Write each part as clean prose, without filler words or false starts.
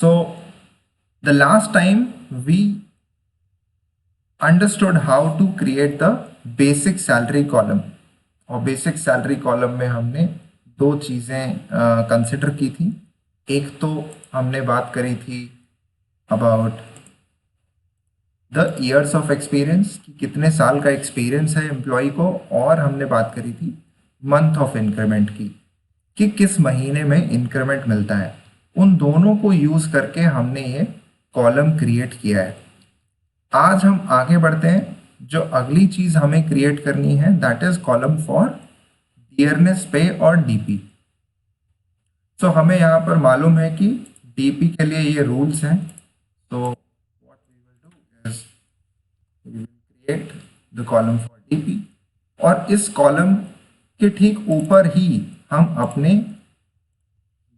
So the last time we understood how to create the basic salary column, और basic salary column में हमने दो चीज़ें consider की थी। एक तो हमने बात करी थी about the years of experience, कि कितने साल का एक्सपीरियंस है एम्प्लॉय को, और हमने बात करी थी मंथ ऑफ इंक्रीमेंट की, कि किस महीने में इंक्रीमेंट मिलता है। उन दोनों को यूज़ करके हमने ये कॉलम क्रिएट किया है। आज हम आगे बढ़ते हैं। जो अगली चीज़ हमें क्रिएट करनी है that is column for dearness पे और डीपी। सो हमें यहाँ पर मालूम है कि डीपी के लिए ये रूल्स हैं। तो what we will do is we will create the column for DP, और इस कॉलम के ठीक ऊपर ही हम अपने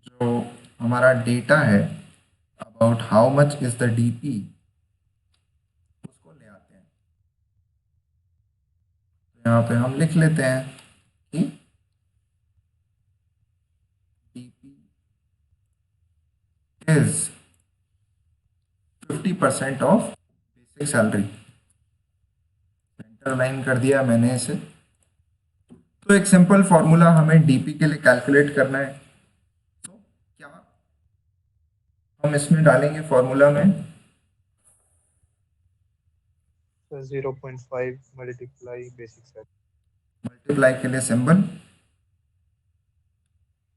जो हमारा डेटा है about how much is the DP उसको ले आते हैं। तो यहाँ पे हम लिख लेते हैं कि DP is 50% of basic salary. Interline कर दिया मैंने इसे। तो एक सिंपल फॉर्मूला हमें डीपी के लिए कैलकुलेट करना है। तो क्या हम इसमें डालेंगे फॉर्मूला में 0.5 मल्टीप्लाई बेसिक सैलरी, मल्टीप्लाई के लिए सिंबल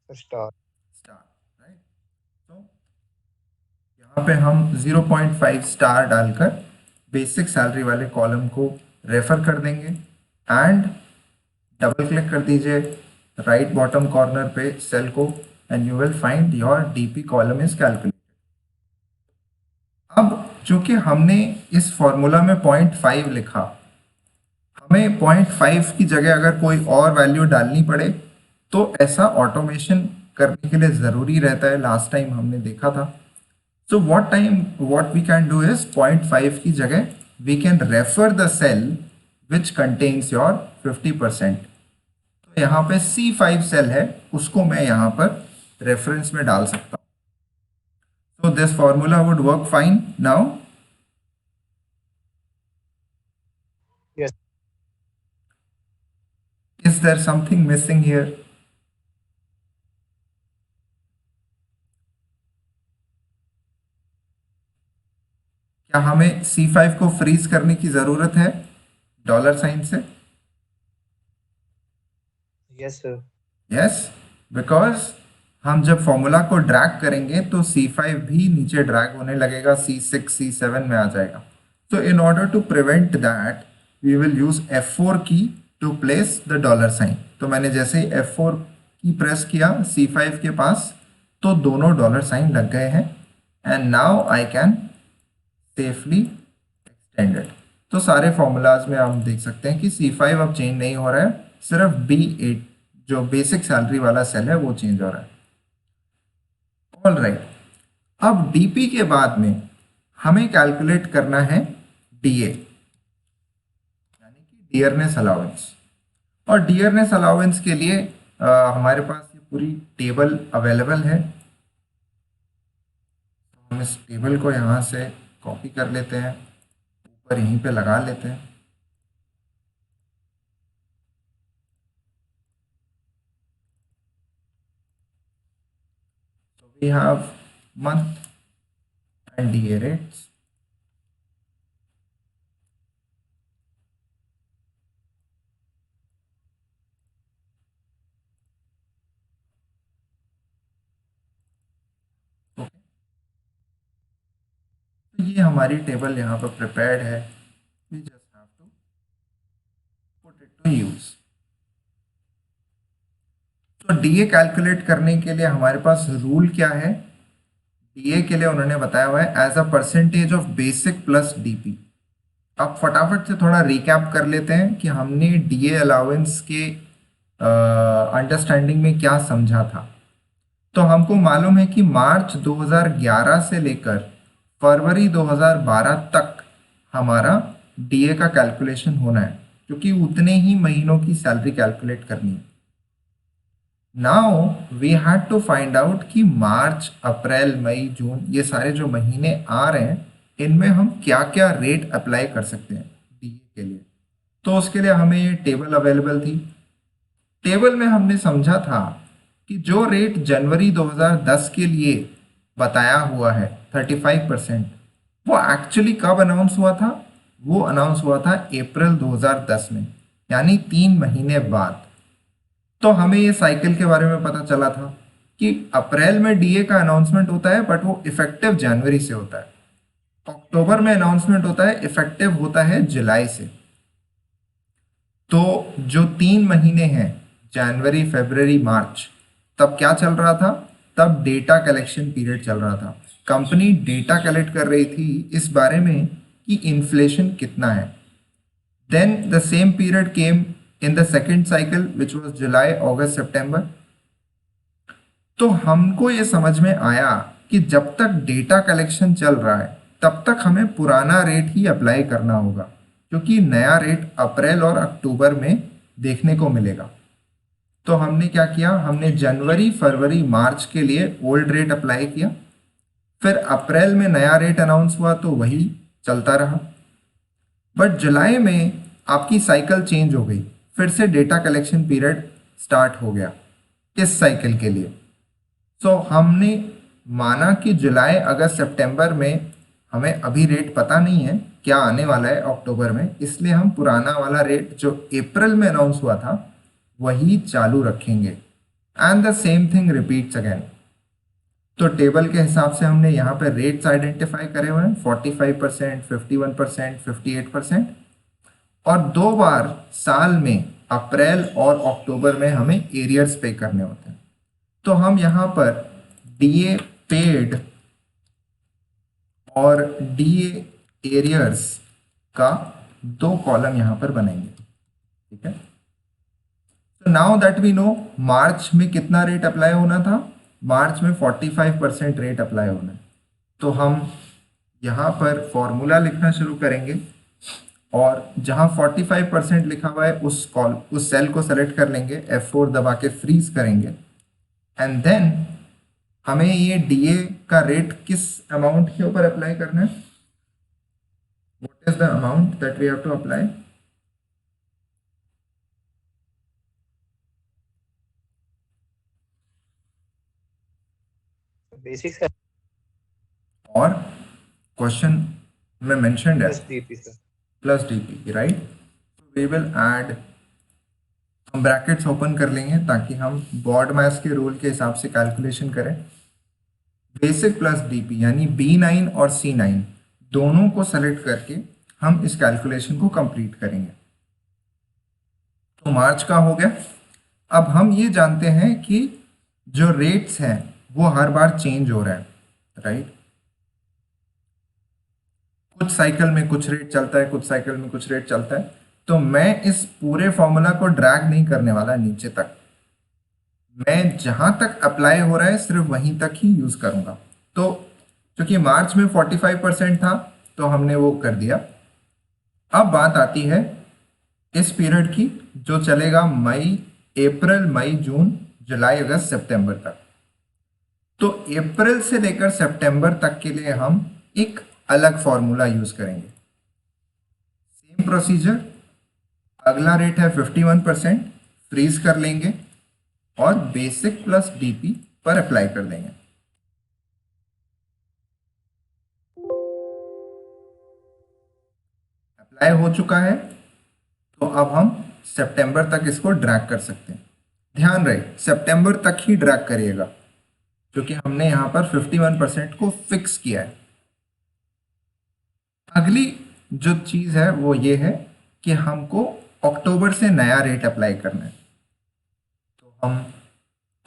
स्टार, राइट। तो यहाँ पे हम 0.5 स्टार डालकर बेसिक सैलरी वाले कॉलम को रेफर कर देंगे एंड डबल क्लिक कर दीजिए राइट बॉटम कॉर्नर पे सेल को and you will find your DP column is calculated. अब चूंकि हमने इस फॉर्मूला में 0.5 लिखा, हमें 0.5 की जगह अगर कोई और वैल्यू डालनी पड़े तो ऐसा ऑटोमेशन करने के लिए ज़रूरी रहता है। लास्ट टाइम हमने देखा था। So what we can do is 0.5 की जगह we can refer the cell which contains your 50%। तो यहाँ पे C5 सेल है, उसको मैं यहाँ पर रेफरेंस में डाल सकता हूँ। So this formula would work fine now. Yes. Is there something missing here? क्या हमें C5 को फ्रीज करने की जरूरत है डॉलर साइन से? Yes sir. Yes, because हम जब फॉर्मूला को ड्रैग करेंगे तो C5 भी नीचे ड्रैग होने लगेगा, C6 C7 में आ जाएगा। So in order to prevent that we will use F4 की to place the dollar sign। तो मैंने जैसे ही F4 की प्रेस किया C5 के पास तो दोनों डॉलर साइन लग गए हैं and now I can safely extended. तो सारे फॉर्मूलाज में हम देख सकते हैं कि C5 अब चेंज नहीं हो रहा है, सिर्फ B8 जो बेसिक सैलरी वाला सेल है वो चेंज हो रहा है। ऑल राइट, अब डीपी के बाद में हमें कैलकुलेट करना है डीए यानी कि डियरनेस अलाउंस। और डियरनेस अलाउंस के लिए हमारे पास ये पूरी टेबल अवेलेबल है। तो हम इस टेबल को यहाँ से कॉपी कर लेते हैं, ऊपर यहीं पे लगा लेते हैं। So we have month and DA rates. तो ये हमारी टेबल यहाँ पर प्रिपेयर्ड है। We just have to put it to use। तो डीए कैलकुलेट करने के लिए हमारे पास रूल क्या है? डीए के लिए उन्होंने बताया हुआ है as a percentage of basic plus DP. अब फटाफट से थोड़ा रिकैप कर लेते हैं कि हमने डीए अलाउंस के अंडरस्टैंडिंग में क्या समझा था। तो हमको मालूम है कि मार्च 2011 से लेकर फरवरी 2012 तक हमारा डीए का कैलकुलेशन होना है, क्योंकि उतने ही महीनों की सैलरी कैलकुलेट करनी है। Now we had to find out कि मार्च, अप्रैल, मई, जून ये सारे जो महीने आ रहे हैं इनमें हम क्या क्या रेट अप्लाई कर सकते हैं डीए के लिए। तो उसके लिए हमें ये टेबल अवेलेबल थी। टेबल में हमने समझा था कि जो रेट जनवरी 2010 के लिए बताया हुआ है 35%, वो एक्चुअली कब अनाउंस हुआ था? वो अनाउंस हुआ था अप्रैल 2010 में, यानी 3 महीने बाद। तो हमें ये साइकिल के बारे में पता चला था कि अप्रैल में डीए का अनाउंसमेंट होता है बट वो इफेक्टिव जनवरी से होता है। अक्टूबर में अनाउंसमेंट होता है, इफेक्टिव होता है जुलाई से। तो जो 3 महीने हैं, जनवरी, फरवरी, मार्च, तब क्या चल रहा था? तब डेटा कलेक्शन पीरियड चल रहा था। कंपनी डेटा कलेक्ट कर रही थी इस बारे में कि इन्फ्लेशन कितना है। Then the same period came in the second cycle which was July, August, September. तो हमको ये समझ में आया कि जब तक डेटा कलेक्शन चल रहा है तब तक हमें पुराना रेट ही अप्लाई करना होगा, क्योंकि नया रेट अप्रैल और अक्टूबर में देखने को मिलेगा। तो हमने क्या किया? हमने जनवरी, फरवरी, मार्च के लिए ओल्ड रेट अप्लाई किया। फिर अप्रैल में नया रेट अनाउंस हुआ तो वही चलता रहा। बट जुलाई में आपकी साइकिल चेंज हो गई, फिर से डेटा कलेक्शन पीरियड स्टार्ट हो गया इस साइकिल के लिए। सो हमने माना कि जुलाई, अगस्त, सितंबर में हमें अभी रेट पता नहीं है क्या आने वाला है अक्टूबर में, इसलिए हम पुराना वाला रेट जो अप्रैल में अनाउंस हुआ था वही चालू रखेंगे। And the same thing repeats again. तो टेबल के हिसाब से हमने यहाँ पे रेट्स आइडेंटिफाई करे हुए हैं, 45%, 51%, 58%। और 2 बार साल में, अप्रैल और अक्टूबर में, हमें एरियर्स पे करने होते हैं। तो हम यहाँ पर डीए पेड और डीए एरियर्स का 2 कॉलम यहाँ पर बनेंगे। ठीक है। तो नाउ दैट वी नो मार्च में कितना रेट अप्लाई होना था? मार्च में 45% रेट अप्लाई होना है। तो हम यहाँ पर फॉर्मूला लिखना शुरू करेंगे और जहाँ 45% लिखा हुआ है उस सेल को सेलेक्ट कर लेंगे, F4 दबा के फ्रीज करेंगे। एंड देन हमें ये डीए का रेट किस अमाउंट के ऊपर अप्लाई करना है? What is the amount that we have to apply? Basic salary और क्वेश्चन में मेंशन्ड है plus DP sir. Plus DP, right? We will add, हम ब्रैकेट्स ओपन कर लेंगे ताकि हम बॉड मास के रूल के हिसाब से कैलकुलेशन करें। बेसिक प्लस डीपी यानी B9 और C9 दोनों को सेलेक्ट करके हम इस कैलकुलेशन को कंप्लीट करेंगे। तो मार्च का हो गया। अब हम ये जानते हैं कि जो रेट्स हैं वो हर बार चेंज हो रहा है, राइट? कुछ साइकिल में कुछ रेट चलता है, कुछ साइकिल में कुछ रेट चलता है। तो मैं इस पूरे फॉर्मूला को ड्रैग नहीं करने वाला नीचे तक, मैं जहां तक अप्लाई हो रहा है सिर्फ वहीं तक ही यूज करूंगा। तो क्योंकि मार्च में 45% था तो हमने वो कर दिया। अब बात आती है इस पीरियड की जो चलेगा मई, अप्रैल, मई, जून, जुलाई, अगस्त, सितंबर तक। तो अप्रैल से लेकर सितंबर तक के लिए हम एक अलग फॉर्मूला यूज करेंगे। सेम प्रोसीजर, अगला रेट है 51%, फ्रीज कर लेंगे और बेसिक प्लस डीपी पर अप्लाई कर देंगे। अप्लाई हो चुका है तो अब हम सितंबर तक इसको ड्रैग कर सकते हैं। ध्यान रहे सितंबर तक ही ड्रैग करिएगा क्योंकि हमने यहां पर 51% को फिक्स किया है। अगली जो चीज है वो ये है कि हमको अक्टूबर से नया रेट अप्लाई करना है। तो हम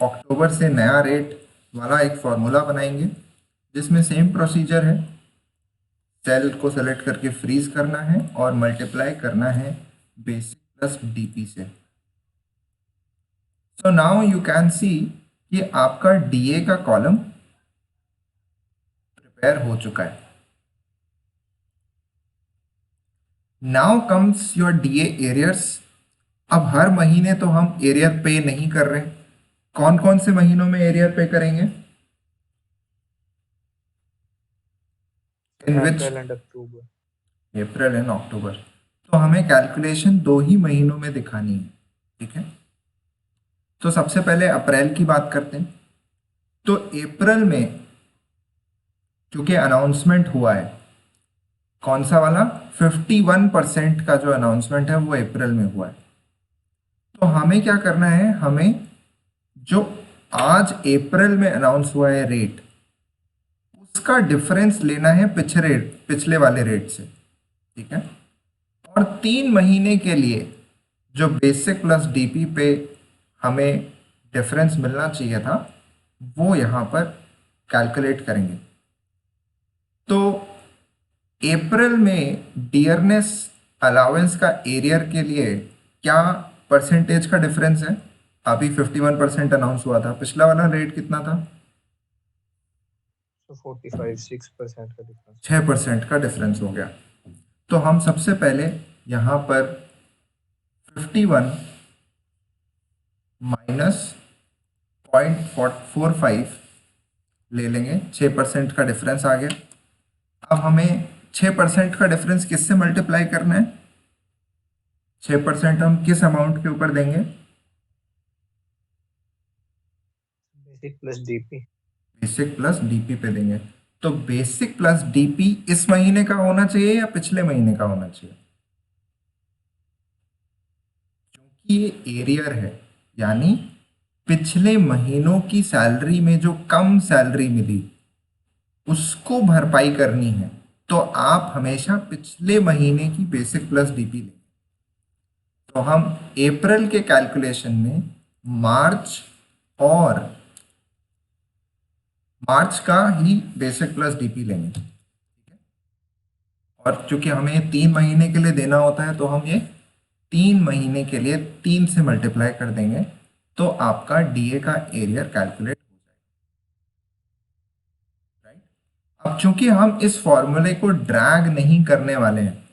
अक्टूबर से नया रेट वाला एक फॉर्मूला बनाएंगे जिसमें सेम प्रोसीजर है, सेल को सेलेक्ट करके फ्रीज करना है और मल्टीप्लाई करना है बेसिक प्लस डीपी से। So now you can see कि आपका डीए का कॉलम प्रिपेयर हो चुका है। Now comes your DA arrears. अब हर महीने तो हम एरियर पे नहीं कर रहे, कौन कौन से महीनों में एरियर पे करेंगे? In which? April and October. April and October. तो हमें कैलकुलेशन 2 ही महीनों में दिखानी है, ठीक है। तो सबसे पहले अप्रैल की बात करते हैं। तो अप्रैल में क्योंकि अनाउंसमेंट हुआ है, कौन सा वाला? 51% का जो अनाउंसमेंट है वो अप्रैल में हुआ है। तो हमें क्या करना है, हमें जो आज अप्रैल में अनाउंस हुआ है रेट, उसका डिफरेंस लेना है पिछले वाले रेट से, ठीक है। और 3 महीने के लिए जो बेसिक प्लस डीपी पे हमें डिफरेंस मिलना चाहिए था, वो यहाँ पर कैलकुलेट करेंगे। तो अप्रैल में डियरनेस अलाउंस का एरियर के लिए क्या परसेंटेज का डिफरेंस है? अभी 51% अनाउंस हुआ था, पिछला वाला रेट कितना था? So 45, 6% का difference. 6% का डिफरेंस हो गया। तो हम सबसे पहले यहाँ पर 51 माइनस 0.45 ले लेंगे, 6% का डिफरेंस आ गया। अब हमें 6% का डिफरेंस किससे मल्टीप्लाई करना है? 6% हम किस अमाउंट के ऊपर देंगे? Basic plus DP. Basic plus DP पे देंगे। तो बेसिक प्लस डीपी इस महीने का होना चाहिए या पिछले महीने का होना चाहिए? क्योंकि ये एरियर है, यानी पिछले महीनों की सैलरी में जो कम सैलरी मिली उसको भरपाई करनी है। तो आप हमेशा पिछले महीने की बेसिक प्लस डीपी लेंगे। तो हम अप्रैल के कैलकुलेशन में मार्च और मार्च का ही बेसिक प्लस डीपी लेंगे, ठीक है। और चूंकि हमें 3 महीने के लिए देना होता है, तो हम ये 3 महीने के लिए 3 से मल्टीप्लाई कर देंगे, तो आपका डीए का एरियर कैलकुलेट हो जाएगा, राइट। अब चूंकि हम इस फॉर्मूले को ड्रैग नहीं करने वाले हैं,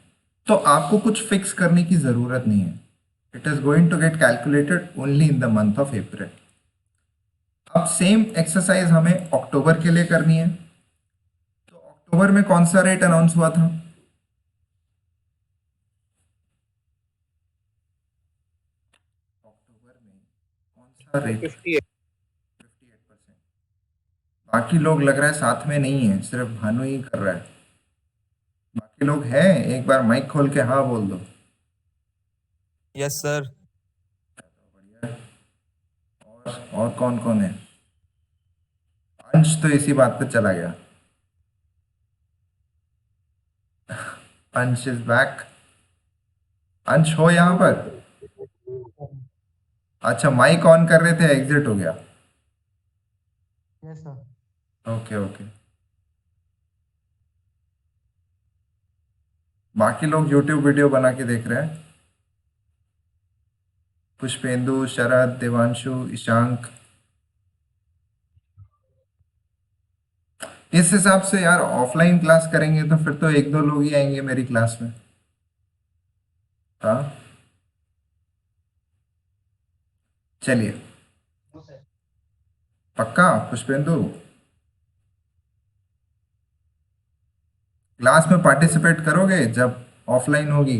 तो आपको कुछ फिक्स करने की जरूरत नहीं है। It is going to get calculated only in the month of April. अब सेम एक्सरसाइज हमें अक्टूबर के लिए करनी है। तो अक्टूबर में कौन सा रेट अनाउंस हुआ था? अक्टूबर में कौन सा रेट? 58. 58%। बाकी लोग लग रहा है साथ में नहीं है, सिर्फ भानु ही कर रहा है। बाकी लोग हैं, एक बार माइक खोल के हाँ बोल दो। Yes sir. बढ़िया है। और कौन कौन है? अंश तो इसी बात पे चला गया। अंश इज बैक। अंश हो यहाँ पर? अच्छा, माइक ऑन कर रहे थे, एग्जिट हो गया। Yes sir. Okay okay. बाकी लोग यूट्यूब वीडियो बना के देख रहे हैं। पुष्पेंदु, शरद, देवांशु, ईशांक। इस हिसाब से यार ऑफलाइन क्लास करेंगे तो फिर तो 1-2 लोग ही आएंगे मेरी क्लास में। हाँ, चलिए, पक्का पुष्पेंदु क्लास में पार्टिसिपेट करोगे जब ऑफलाइन होगी?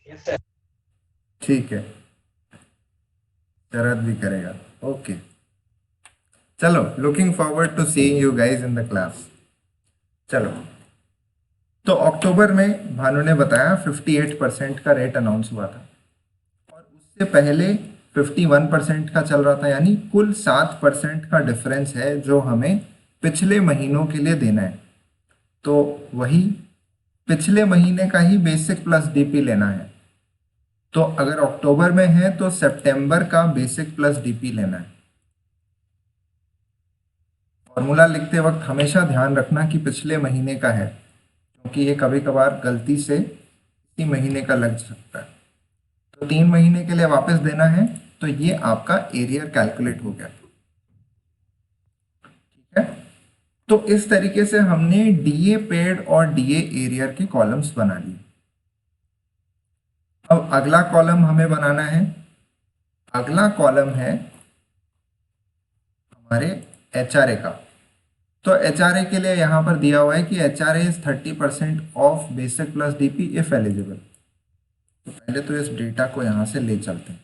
Yes, sir. ठीक है, शरद भी करेगा। ओके, चलो, looking forward to seeing you guys in the class. चलो, तो अक्टूबर में भानु ने बताया 58% का रेट अनाउंस हुआ था, और उससे पहले 51% का चल रहा था, यानी कुल 7% का डिफरेंस है जो हमें पिछले महीनों के लिए देना है। तो वही पिछले महीने का ही बेसिक प्लस डीपी लेना है। तो अगर अक्टूबर में है तो सितंबर का बेसिक प्लस डीपी लेना है। फॉर्मूला लिखते वक्त हमेशा ध्यान रखना कि पिछले महीने का है, क्योंकि ये कभी कभार गलती से इसी महीने का लग सकता है। तो 3 महीने के लिए वापस देना है, तो ये आपका एरियर कैलकुलेट हो गया, ठीक है। तो इस तरीके से हमने डीए पेड और डीए एरियर के कॉलम्स बना लिए। अब अगला कॉलम हमें बनाना है अगला कॉलम है हमारे HRA का। तो HRA के लिए यहाँ पर दिया हुआ है कि HRA is 30% of basic plus DP if eligible. तो पहले तो इस डेटा को यहाँ से ले चलते हैं,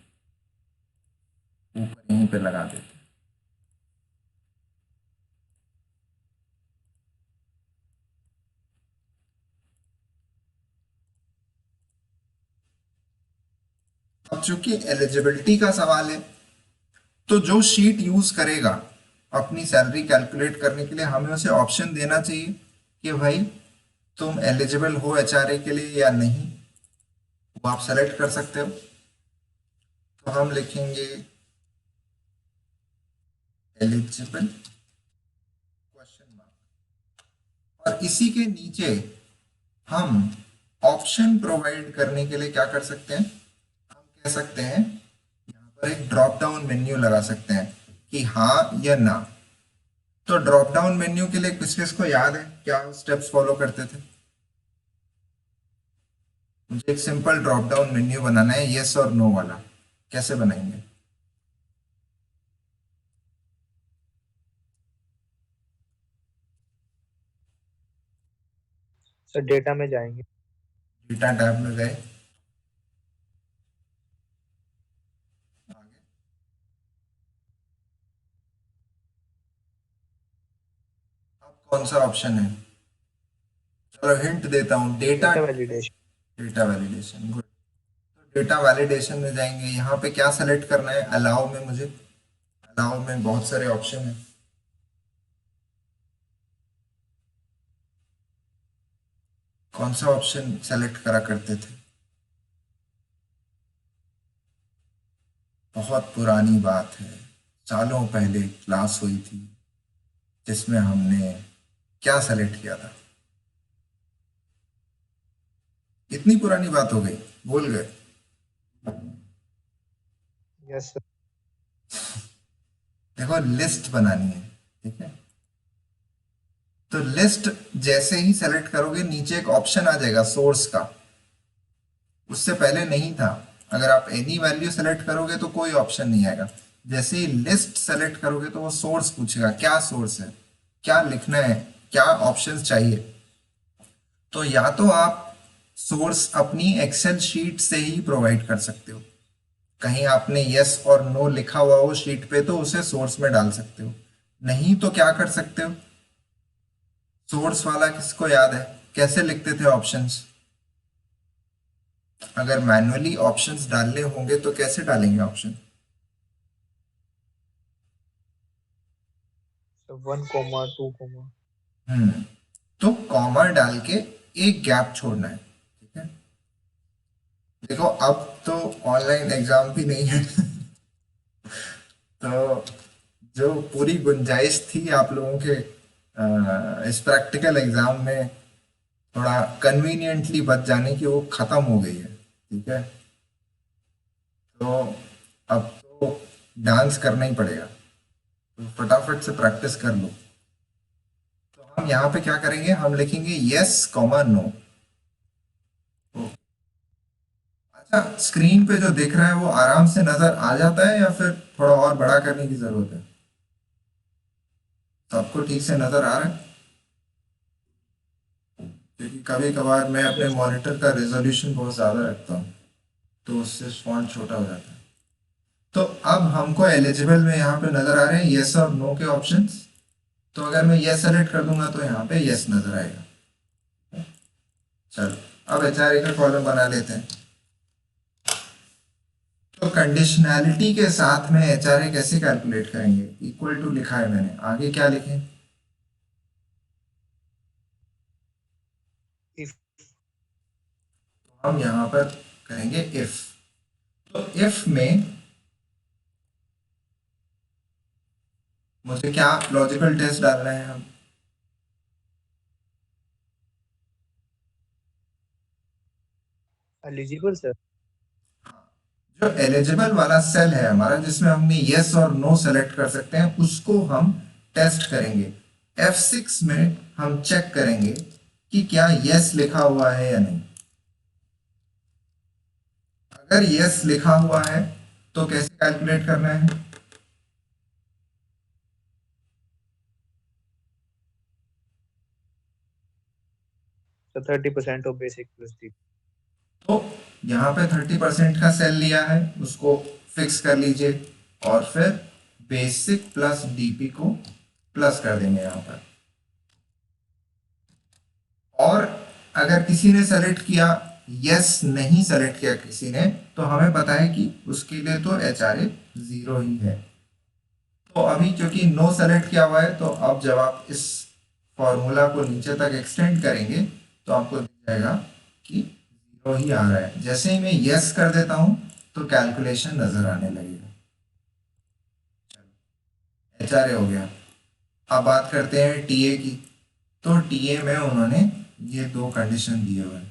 ऊपर यहीं पे लगा देते हैं। अब चूंकि एलिजिबिलिटी का सवाल है, तो जो शीट यूज करेगा अपनी सैलरी कैलकुलेट करने के लिए, हमें उसे ऑप्शन देना चाहिए कि भाई तुम एलिजिबल हो HRA के लिए या नहीं, वो आप सेलेक्ट कर सकते हो। तो हम लिखेंगे एलिजिबल क्वेश्चन मार्क, और इसी के नीचे हम ऑप्शन प्रोवाइड करने के लिए क्या कर सकते हैं, हम कह सकते हैं यहाँ पर एक ड्रॉप डाउन मेन्यू लगा सकते हैं कि हाँ या ना। तो ड्रॉप डाउन मेन्यू के लिए किस किस को याद है, क्या स्टेप्स फॉलो करते थे? मुझे एक सिंपल ड्रॉप डाउन मेन्यू बनाना है, यस और नो वाला। कैसे बनाएंगे? सर डेटा में जाएंगे, डेटा टैब में गए, आगे अब कौन सा ऑप्शन है? चलो हिंट देता हूँ, data data validation. Data validation. Good. तो डेटा वैलिडेशन में जाएंगे, यहाँ पे क्या सेलेक्ट करना है? अलाउ में, मुझे अलाउ में बहुत सारे ऑप्शन है। कौन सा ऑप्शन सेलेक्ट करा करते थे? बहुत पुरानी बात है, सालों पहले क्लास हुई थी जिसमें हमने क्या सेलेक्ट किया था? इतनी पुरानी बात हो गई, भूल गए। Yes sir. देखो लिस्ट बनानी है, ठीक है? तो लिस्ट जैसे ही सेलेक्ट करोगे नीचे एक ऑप्शन आ जाएगा सोर्स का, उससे पहले नहीं था। अगर आप एनी वैल्यू सेलेक्ट करोगे तो कोई ऑप्शन नहीं आएगा। जैसे ही लिस्ट सेलेक्ट करोगे तो वो सोर्स पूछेगा, क्या सोर्स है, क्या लिखना है, क्या ऑप्शंस चाहिए। तो या तो आप सोर्स अपनी एक्सेल शीट से ही प्रोवाइड कर सकते हो, कहीं आपने यस और नो लिखा हुआ हो शीट पे तो उसे सोर्स में डाल सकते हो। नहीं तो क्या कर सकते हो, सोर्स वाला किसको याद है, कैसे लिखते थे ऑप्शंस? अगर मैन्युअली ऑप्शंस डालने होंगे तो कैसे डालेंगे ऑप्शन? Sir 1 comma 2 comma. तो कॉमा डाल के एक गैप छोड़ना है, ठीक है? देखो अब तो ऑनलाइन एग्जाम भी नहीं है तो जो पूरी गुंजाइश थी आप लोगों के इस प्रैक्टिकल एग्जाम में थोड़ा कन्वीनियंटली बच जाने की, वो खत्म हो गई है, ठीक है? तो अब तो डांस करना ही पड़ेगा, तो फटाफट से प्रैक्टिस कर लो। तो हम यहाँ पे क्या करेंगे, हम लिखेंगे यस कॉमा नो। अच्छा, स्क्रीन पे जो दिख रहा है वो आराम से नजर आ जाता है या फिर थोड़ा और बड़ा करने की जरूरत है? सबको ठीक से नजर आ रहा है? क्योंकि कभी कभार मैं अपने मॉनिटर का रेजोल्यूशन बहुत ज़्यादा रखता हूँ तो उससे फॉन्ट छोटा हो जाता है। तो अब हमको एलिजिबल में यहाँ पे नजर आ रहे हैं यस और नो के ऑप्शंस। तो अगर मैं यस सेलेक्ट कर दूंगा तो यहाँ पे यस नजर आएगा। चलो अब HRA का कॉलम बना लेते हैं। तो कंडीशनैलिटी के साथ में HRA कैसे कैलकुलेट करेंगे? इक्वल टू लिखा है मैंने, आगे क्या लिखें? इफ हम यहाँ पर करेंगे इफ। तो इफ में मुझे क्या लॉजिकल टेस्ट डालना है? हम एलिजिबल सर। जो एलिजिबल वाला सेल है हमारा जिसमें हमने यस और नो सेलेक्ट कर सकते हैं उसको हम टेस्ट करेंगे। F6 में हम चेक करेंगे कि क्या यस लिखा हुआ है या नहीं। अगर यस लिखा हुआ है तो कैसे कैलकुलेट करना है? So 30% of basic plus D. तो यहाँ पे 30% का सेल लिया है, उसको फिक्स कर लीजिए और फिर बेसिक प्लस डीपी को प्लस कर देंगे यहाँ पर। और अगर किसी ने सेलेक्ट किया, यस नहीं सेलेक्ट किया किसी ने, तो हमें पता है कि उसके लिए तो HRA 0 ही है। तो अभी क्योंकि नो सेलेक्ट किया हुआ है, तो अब जब आप इस फॉर्मूला को नीचे तक एक्सटेंड करेंगे तो आपको दिख जाएगा कि 0 ही आ रहा है। जैसे ही मैं यस कर देता हूं तो कैलकुलेशन नजर आने लगेगा। HRA हो गया। अब बात करते हैं टीए की। तो टीए में उन्होंने ये दो कंडीशन दिए हुए हैं।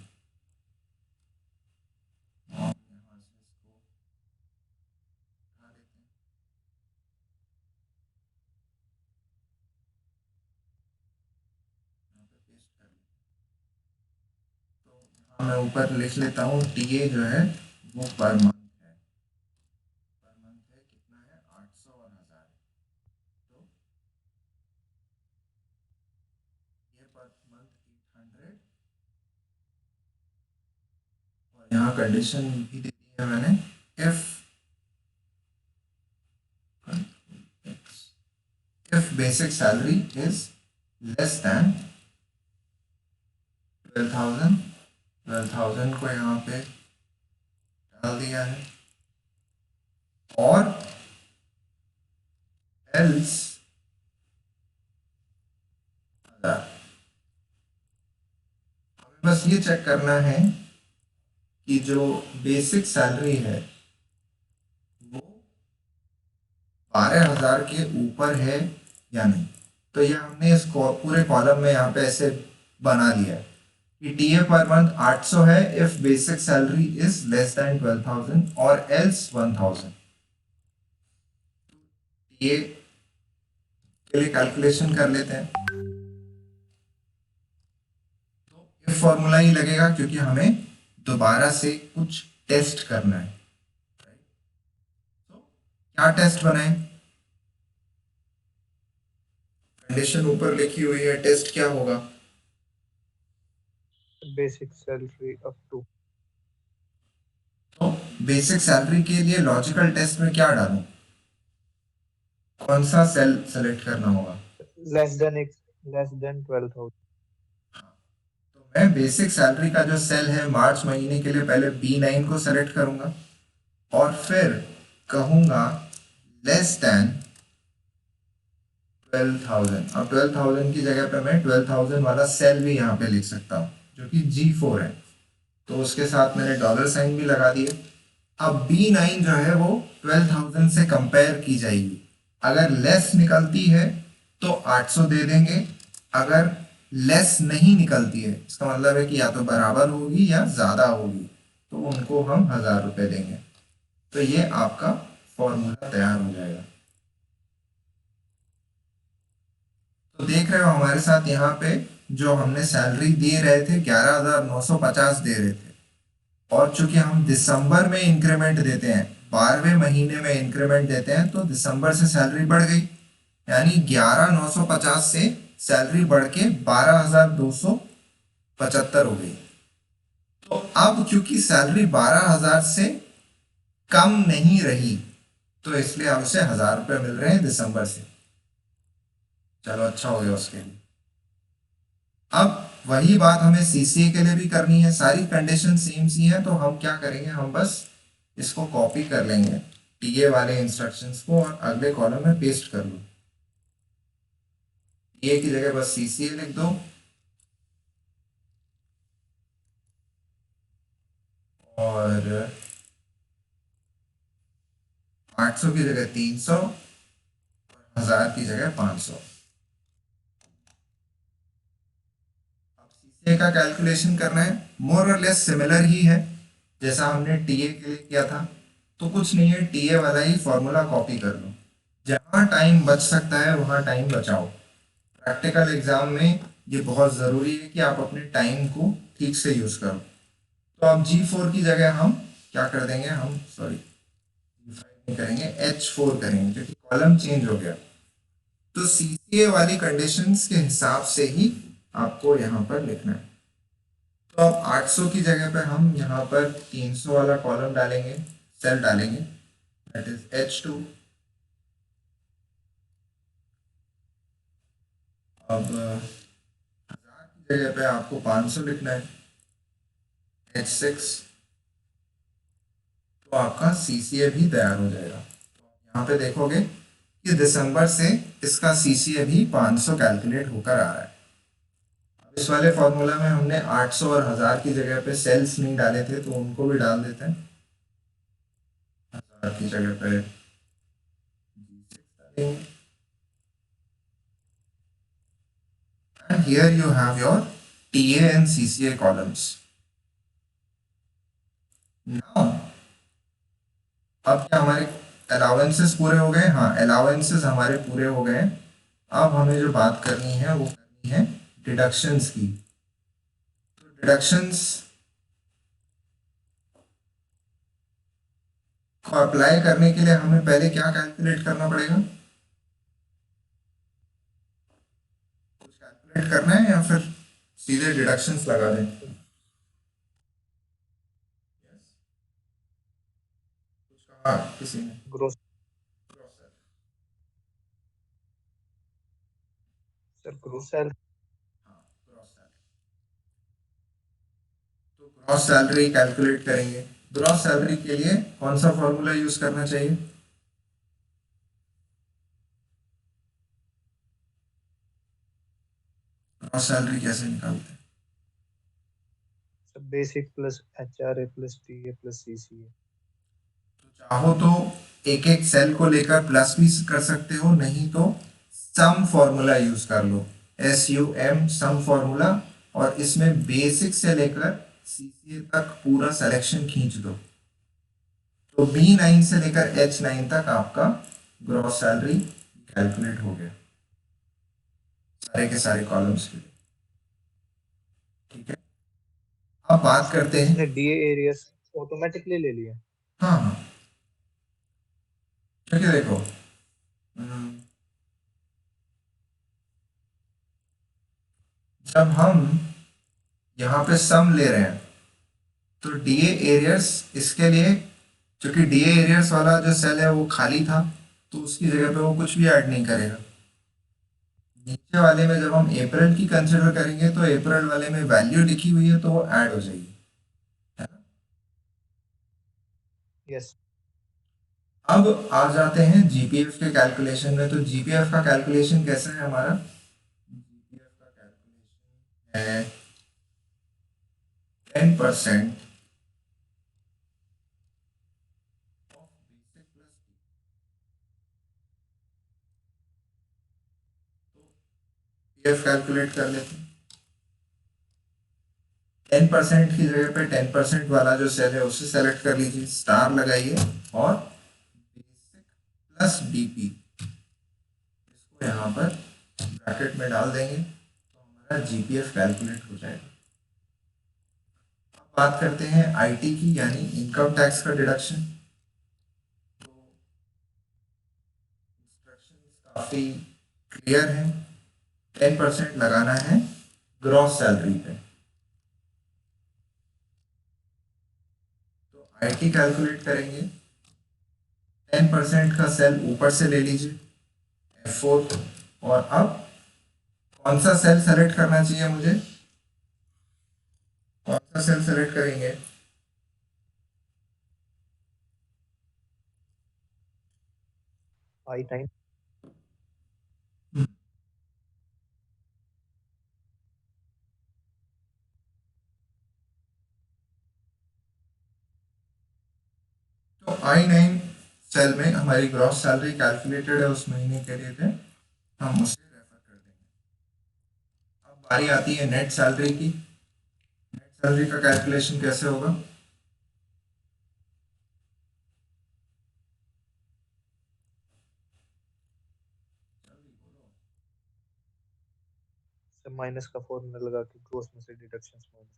मैं ऊपर लिख लेता हूँ, टीए जो है वो पर मंथ है। पर मंथ है कितना है? 800 और 1000। तो ये पर मंथ 800 और यहाँ कंडीशन भी दे दी है मैंने, if basic salary is less than 12,000 को यहाँ पे डाल दिया है, और else 1000। हमें बस ये चेक करना है कि जो बेसिक सैलरी है वो 12,000 के ऊपर है या नहीं। तो ये हमने इस पूरे कॉलम में यहाँ पे ऐसे बना लिया है कि टीए पर मंथ 800 है if basic salary is less than 12,000 और एल्स 1,000। टीए के लिए कैलकुलेशन कर लेते हैं। तो इफ फॉर्मूला ही लगेगा क्योंकि हमें दोबारा से कुछ टेस्ट करना है। तो क्या टेस्ट बनाए? कंडीशन ऊपर लिखी हुई है, टेस्ट क्या होगा? Basic salary up to. तो बेसिक सैलरी के लिए लॉजिकल टेस्ट में क्या डालूं? कौन सा सेल सेलेक्ट करना होगा? Less than 12,000. तो मैं बेसिक सैलरी का जो सेल है मार्च महीने के लिए पहले B9 को सेलेक्ट करूंगा और फिर कहूंगा लेस देन 12,000। अब 12,000 की जगह पे मैं 12,000 वाला सेल भी यहाँ पे लिख सकता हूँ जो कि G4 है, तो उसके साथ मैंने डॉलर साइन भी लगा दिए। अब B9 जो है वो 12,000 से कंपेयर की जाएगी। अगर लेस निकलती है तो 800 दे देंगे, अगर लेस नहीं निकलती है इसका मतलब है कि या तो बराबर होगी या ज्यादा होगी, तो उनको हम 1,000 रुपए देंगे। तो ये आपका फॉर्मूला तैयार हो जाएगा। तो देख रहे हो हमारे साथ यहाँ पे जो हमने सैलरी दे रहे थे 11,950 दे रहे थे, और चूंकि हम दिसंबर में इंक्रीमेंट देते हैं, 12वें महीने में इंक्रीमेंट देते हैं, तो दिसंबर से सैलरी बढ़ गई, यानी 11,950 से सैलरी बढ़ के 12,275 हो गई। तो अब क्योंकि सैलरी 12,000 से कम नहीं रही, तो इसलिए अब उसे 1,000 रुपये मिल रहे हैं दिसंबर से। चलो अच्छा हो गया उसके लिए। अब वही बात हमें सीसीए के लिए भी करनी है, सारी कंडीशन सेम सी है, तो हम क्या करेंगे, हम बस इसको कॉपी कर लेंगे टीए वाले इंस्ट्रक्शंस को और अगले कॉलम में पेस्ट कर लो। टीए की जगह बस सीसीए लिख दो और 800 की जगह 300 और 1,000 की जगह 500। का कैलकुलेशन करना है, मोर और लेस सिमिलर ही है जैसा हमने टीए के लिए किया था, तो कुछ नहीं है, टीए वाला ही फॉर्मूला कॉपी कर लो। जहां टाइम बच सकता है वहां टाइम बचाओ। प्रैक्टिकल एग्जाम में ये बहुत ज़रूरी है कि आप अपने टाइम को ठीक से यूज करो। तो अब G4 की जगह हम क्या कर देंगे, हम G5 करेंगे, H4 करेंगे क्योंकि कॉलम चेंज हो गया। तो सीसीए वाली कंडीशंस के हिसाब से ही आपको यहाँ पर लिखना है। तो अब 800 की जगह पे हम यहाँ पर 300 वाला कॉलम डालेंगे, सेल डालेंगे, दैट इज H2। अब 1000 की जगह पे आपको 500 लिखना है, H6। तो आपका सीसीए भी तैयार हो जाएगा। तो यहाँ पे देखोगे कि दिसंबर से इसका सीसीए भी 500 कैलकुलेट होकर आ रहा है। अब इस वाले फॉर्मूला में हमने 800 और 1000 की जगह पे सेल्स नहीं डाले थे, तो उनको भी डाल देते हैं। 1000 की जगह पे डालेंगे। And here you have your TA and CCA columns. Now, अब क्या हमारे अलाउंसेस पूरे हो गए? हाँ, अलाउंसेस हमारे पूरे हो गए। अब हमें जो बात करनी है वो करनी है डिडक्शंस की। तो डिडक्शंस को अप्लाई करने के लिए हमें पहले क्या कैलकुलेट करना पड़ेगा? कुछ कैलकुलेट करना है या फिर सीधे डिडक्शंस लगा दें? कुछ कहा किसी ने? Gross sir, gross salary. तो ग्रॉस सैलरी कैलकुलेट करेंगे। ग्रॉस सैलरी के लिए कौन सा फॉर्मूला यूज करना चाहिए? ग्रॉस सैलरी कैसे निकालते हैं? Sir, basic plus HRA plus TA plus CCA। चाहो तो एक एक सेल को लेकर प्लस भी कर सकते हो, नहीं तो सम फॉर्मूला यूज कर लो, SUM सम फॉर्मूला, और इसमें बेसिक से लेकर सीसीए तक पूरा सिलेक्शन खींच दो। तो B9 से लेकर H9 तक आपका ग्रॉस सैलरी कैलकुलेट हो गया सारे के सारे कॉलम्स के लिए। ठीक है, अब बात करते हैं। इसने DA एरियाज ऑटोमेटिकली ले लिया। हाँ हाँ, क्योंकि देखो जब हम यहाँ पे सम ले रहे हैं तो डीए एरियर्स इसके लिए, क्योंकि डीए एरियर्स वाला जो सेल है वो खाली था, तो उसकी जगह पे वो कुछ भी ऐड नहीं करेगा। नीचे वाले में जब हम अप्रैल की कंसिडर करेंगे तो अप्रैल वाले में वैल्यू लिखी हुई है तो वो ऐड हो जाएगी, है ना। यस। अब आ जाते हैं जीपीएफ के कैलकुलेशन में। तो जीपीएफ का कैलकुलेशन कैसा है हमारा? जीपीएफ का कैलकुलेशन है 10% पीएफ कैलकुलेट कर लेते हैं। 10% की जगह पे 10% वाला जो सेल है उसे सेलेक्ट कर लीजिए, स्टार लगाइए और बेसिक प्लस डीपी इसको यहाँ पर ब्रैकेट में डाल देंगे तो हमारा जीपीएफ कैलकुलेट हो जाएगा। अब बात करते हैं आईटी की, यानी इनकम टैक्स का डिडक्शन। तो इंस्ट्रक्शंस काफ़ी क्लियर है। 10% लगाना है ग्रॉस सैलरी पे। तो आईटी कैलकुलेट करेंगे, 10% का सेल ऊपर से ले लीजिए, F4। और अब कौन सा सेल सेलेक्ट करना चाहिए मुझे? कौन सा सेल सेलेक्ट करेंगे? I9। तो I9 सेल में हमारी ग्रॉस सैलरी कैलकुलेटेड है उस महीने के लिए थे, हम उसे रेफर कर देंगे। अब बारी आती है नेट सैलरी की। नेट सैलरी का कैलकुलेशन कैसे होगा? सर, माइनस का फॉर्मूला लगा के ग्रोस में से डिडक्शंस माइनस।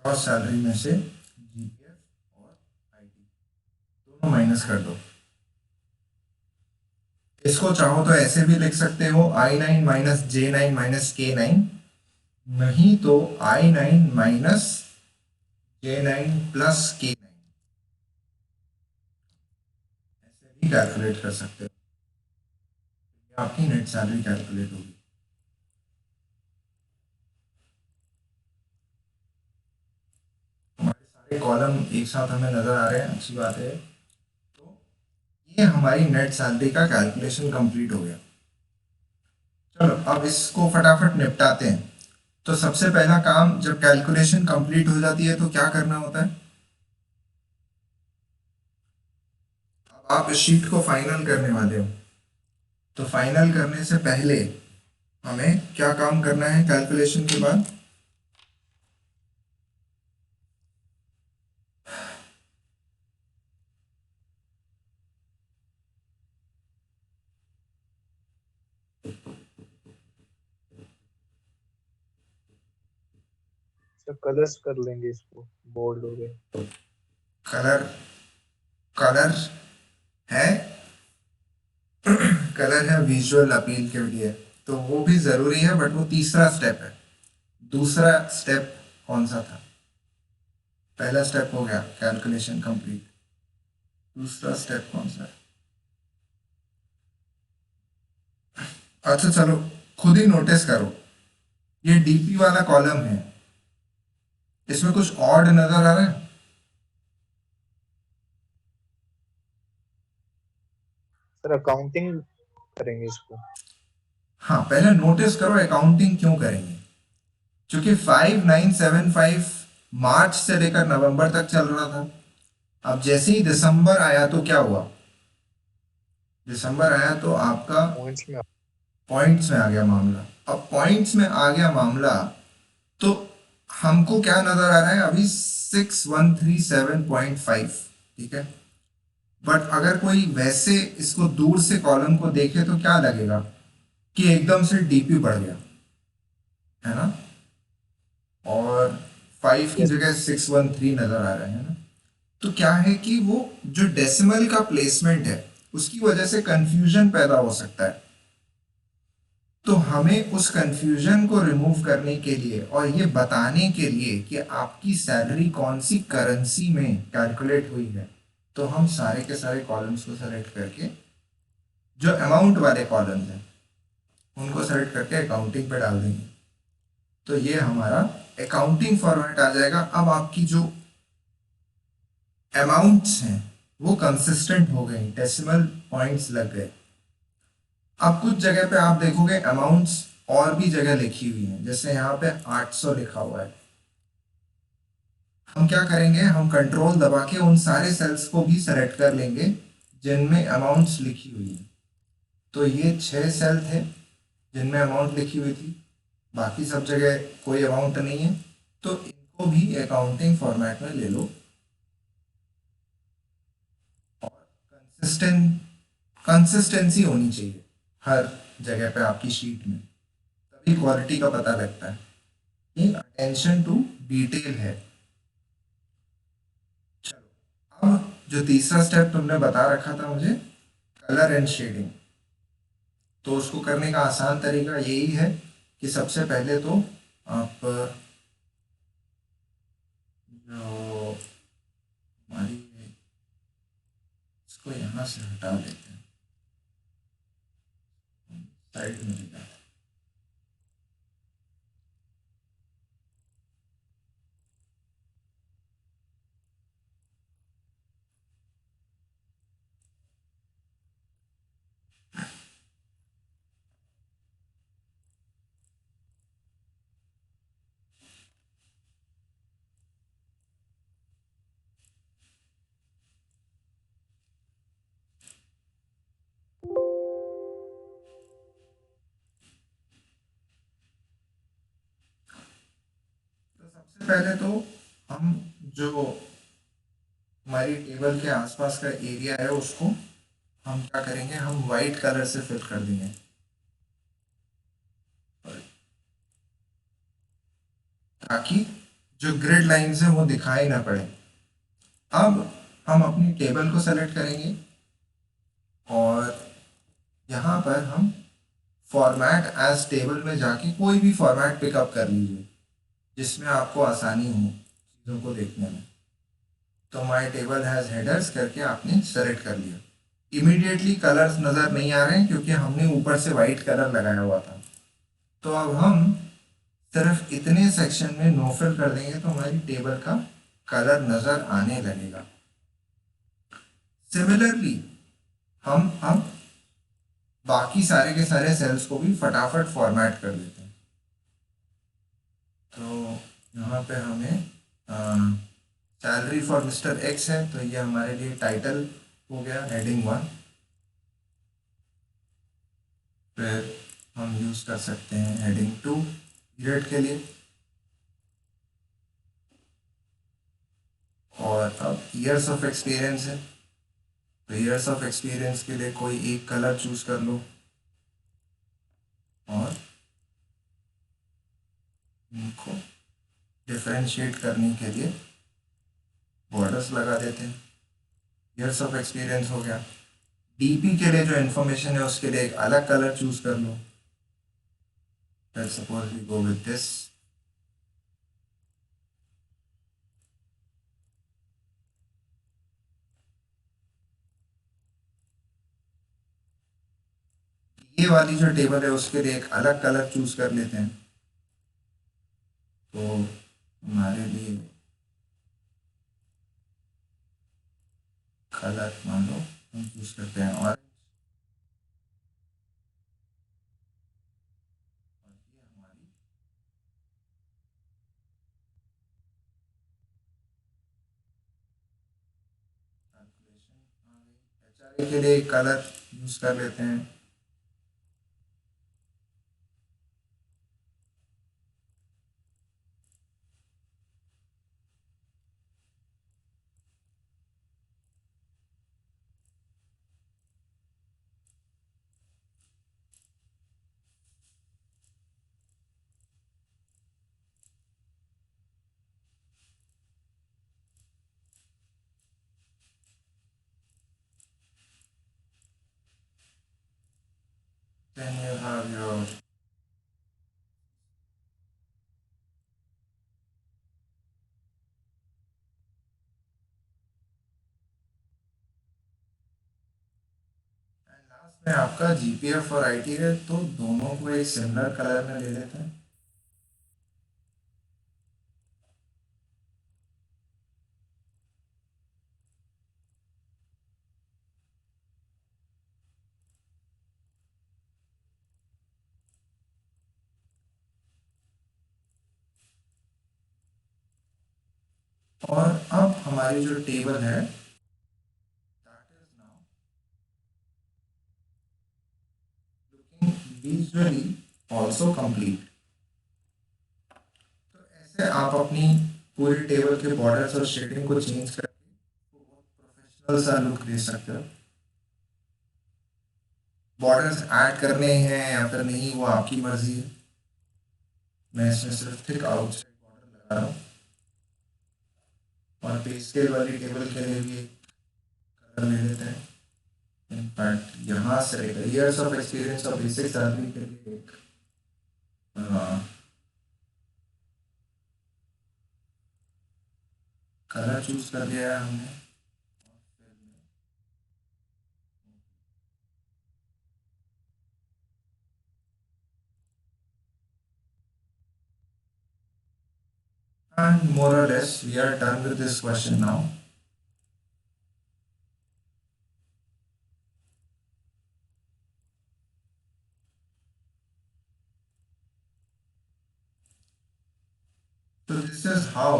ग्रॉस सैलरी में से जीपीएफ और आईटी माइनस कर दो। इसको चाहो तो ऐसे भी लिख सकते हो, I9 minus J9 minus K9, नहीं तो I9 minus J9 plus K9, ऐसे भी कैलकुलेट कर सकते हो। आपकी नेट सैलरी कैलकुलेट होगी। हमारे सारे कॉलम एक साथ हमें नजर आ रहे हैं, अच्छी बात है। तो ये हमारी नेट सैलरी का कैलकुलेशन कंप्लीट हो गया। चलो अब इसको फटाफट निपटाते हैं। तो सबसे पहला काम, जब कैलकुलेशन कंप्लीट हो जाती है तो क्या करना होता है? अब आप इस शीट को फाइनल करने वाले हो, तो फाइनल करने से पहले हमें क्या काम करना है कैलकुलेशन के बाद? सर कलर्स कर लेंगे इसको, बोल्ड हो गए। कलर, कलर है, कलर है विजुअल अपील के लिए, तो वो भी जरूरी है, बट वो तीसरा स्टेप है। दूसरा स्टेप कौन सा था? पहला स्टेप हो गया कैलकुलेशन कंप्लीट, दूसरा स्टेप कौन सा है? अच्छा चलो, खुद ही नोटिस करो, ये डीपी वाला कॉलम है, इसमें कुछ ऑड नजर आ रहा है? सर अकाउंटिंग करेंगे इसको। हाँ, पहले नोटिस करो अकाउंटिंग क्यों करेंगे। क्योंकि 5975 मार्च से लेकर नवंबर तक चल रहा था। अब जैसे ही दिसंबर आया तो क्या हुआ? दिसंबर आया तो आपका पॉइंट्स में पॉइंट्स में आ गया मामला। अब पॉइंट्स में आ गया मामला, तो हमको क्या नजर आ रहा है अभी? 6137.5, ठीक है। बट अगर कोई वैसे इसको दूर से कॉलम को देखे तो क्या लगेगा कि एकदम से डीपी बढ़ गया, है ना? और 5 की यस जगह 613 नजर आ रहा है ना? तो क्या है कि वो जो डेसिमल का प्लेसमेंट है उसकी वजह से कंफ्यूजन पैदा हो सकता है। तो हमें उस कंफ्यूजन को रिमूव करने के लिए और ये बताने के लिए कि आपकी सैलरी कौन सी करेंसी में कैलकुलेट हुई है, तो हम सारे के सारे कॉलम्स को सेलेक्ट करके, जो अमाउंट वाले कॉलम्स हैं उनको सेलेक्ट करके अकाउंटिंग पे डाल देंगे। तो ये हमारा अकाउंटिंग फॉर्मेट आ जाएगा। अब आपकी जो अमाउंट्स हैं वो कंसिस्टेंट हो गई, डेसिमल पॉइंट्स लग गए। अब कुछ जगह पे आप देखोगे अमाउंट्स और भी जगह लिखी हुई हैं, जैसे यहाँ पे 800 लिखा हुआ है। हम क्या करेंगे, हम कंट्रोल दबा के उन सारे सेल्स को भी सेलेक्ट कर लेंगे जिनमें अमाउंट्स लिखी हुई है। तो ये 6 सेल थे जिनमें अमाउंट लिखी हुई थी, बाकी सब जगह कोई अमाउंट नहीं है, तो इनको भी अकाउंटिंग फॉर्मेट में ले लो। और कंसिस्टेंसी होनी चाहिए हर जगह पे आपकी शीट में, तभी क्वालिटी का पता लगता है। ये अटेंशन टू डिटेल है। चलो अब जो तीसरा स्टेप तुमने बता रखा था मुझे, कलर एंड शेडिंग, तो उसको करने का आसान तरीका यही है कि सबसे पहले तो आप जो हमारी, इसको यहाँ से हटा देते हैं, साइड में ले जाते हैं। तो सबसे पहले तो हम जो हमारी टेबल के आसपास का एरिया है उसको हम क्या करेंगे, हम वाइट कलर से फिल कर देंगे, ताकि जो ग्रिड लाइंस है वो दिखाई ना पड़े। अब हम अपनी टेबल को सेलेक्ट करेंगे और यहाँ पर हम फॉर्मेट एज टेबल में जाके कोई भी फॉर्मेट पिकअप कर लीजिए जिसमें आपको आसानी हो चीज़ों को देखने में। तो माय टेबल हैज़ हेडर्स करके आपने सेलेक्ट कर लिया। इमीडिएटली कलर्स नज़र नहीं आ रहे हैं क्योंकि हमने ऊपर से वाइट कलर लगाया हुआ था। तो अब हम सिर्फ इतने सेक्शन में नो फिल कर देंगे तो हमारी टेबल का कलर नज़र आने लगेगा। सिमिलरली हम अब बाकी सारे के सारे सेल्स को भी फटाफट फॉर्मेट कर देते हैं। तो यहाँ पे हमें सैलरी फॉर मिस्टर एक्स है, तो ये हमारे लिए टाइटल हो गया, हेडिंग 1। फिर हम यूज़ कर सकते हैं हेडिंग 2 पीरियड के लिए। और अब ईयर्स ऑफ एक्सपीरियंस है, तो ईयर्स ऑफ एक्सपीरियंस के लिए कोई एक कलर चूज कर लो और इनको डिफरेंशिएट करने के लिए बॉर्डर्स लगा देते हैं। ईयर्स ऑफ एक्सपीरियंस हो गया। डीपी के लिए जो इन्फॉर्मेशन है उसके लिए एक अलग कलर चूज कर लो। Let's suppose we go with this. ये वाली जो टेबल है उसके लिए एक अलग कलर चूज कर लेते हैं। तो हमारे लिए कलर मान लो हम चूज करते हैं और ये हमारी कैलकुलेशन आ गई। एचआरए के लिए एक कलर यूज कर लेते हैं। Then you have your last में आपका जीपीएफ और आईटी है, तो दोनों को एक सिमिलर कलर में ले लेते हैं। और अब हमारी जो टेबल है that is now looking visually also complete। तो ऐसे आप अपनी पूरी टेबल के बॉर्डर्स और शेडिंग को चेंज करके बहुत प्रोफेशनल सा लुक दे सकते हो। बॉर्डर्स ऐड करने हैं या फिर नहीं वो आपकी मर्जी है। मैं इसमें सिर्फ थिक आउटसाइड बॉर्डर लगा रहा हूँ। और पे स्केल वाली टेबल के लिए भी कलर ले लेते हैं। इनफैक्ट यहाँ से ईयर्स ऑफ एक्सपीरियंस और बेसिक सैलरी के लिए एक कलर चूज कर लिया है हमने। And more or less we are done with this question now. So this is how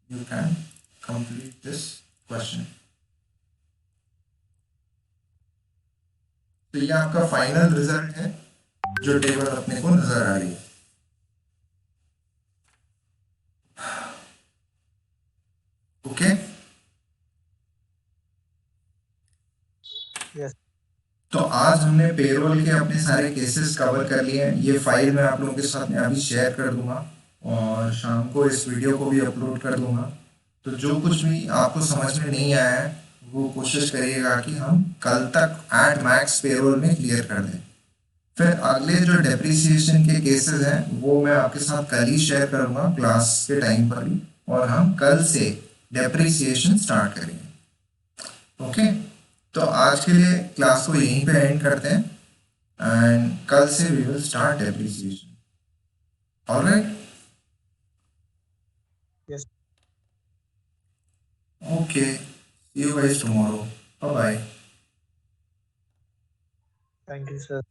you can complete this question. तो ये आपका फाइनल रिजल्ट है जो टेबल अपने को नजर आ रही है। Okay Yes. तो आज हमने पेरोल के अपने सारे केसेस कवर कर लिए हैं। ये फाइल मैं आप लोगों के साथ में अभी शेयर कर दूंगा और शाम को इस वीडियो को भी अपलोड कर दूंगा। तो जो कुछ भी आपको समझ में नहीं आया है वो कोशिश करिएगा कि हम कल तक एट मैक्स पेरोल में क्लियर कर दें। फिर अगले जो डेप्रिसिएशन के केसेस हैं वो मैं आपके साथ कल ही शेयर करूंगा क्लास के टाइम पर ही, और हम कल से डेप्रिसिएशन स्टार्ट करेंगे। ओके, तो आज के लिए क्लास को यहीं पे एंड करते हैं एंड कल से we will start depreciation. Alright, Yes. Okay, see you guys tomorrow, bye bye. Thank you, sir.